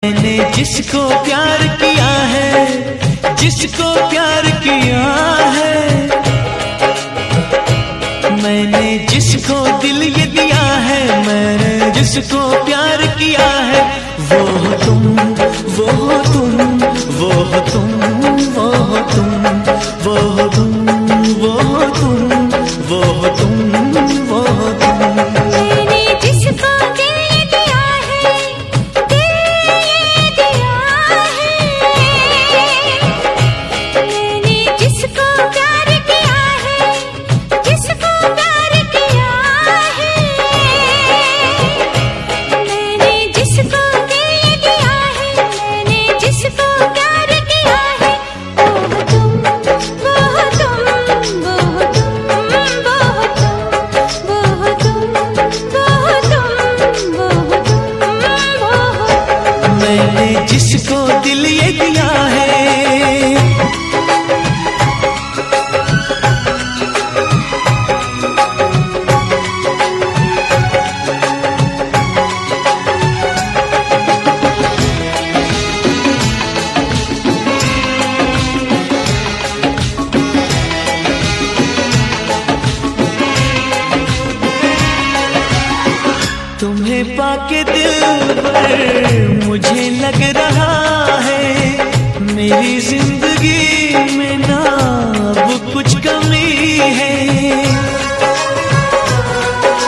मैंने जिसको प्यार किया है, जिसको प्यार किया है, मैंने जिसको दिल ये दिया है, मैंने जिसको प्यार किया है, वो हो तुम, वो हो तुम, वो हो तुम, वो हो तुम, वो हो तुम, वो हो तुम, वो हो तुम, वो हो तुम। मैंने जिसको दिल ये दिया है, दिल ये दिया है, मैंने जिसको प्यार किया है, जिसको प्यार किया है, मैंने जिसको दिल ये दिया है, मैंने जिसको प्यार किया है, वो तुम, वो तुम, वो मैंने जिसको दिल ये दिया है। तुम्हें पाके दिल पर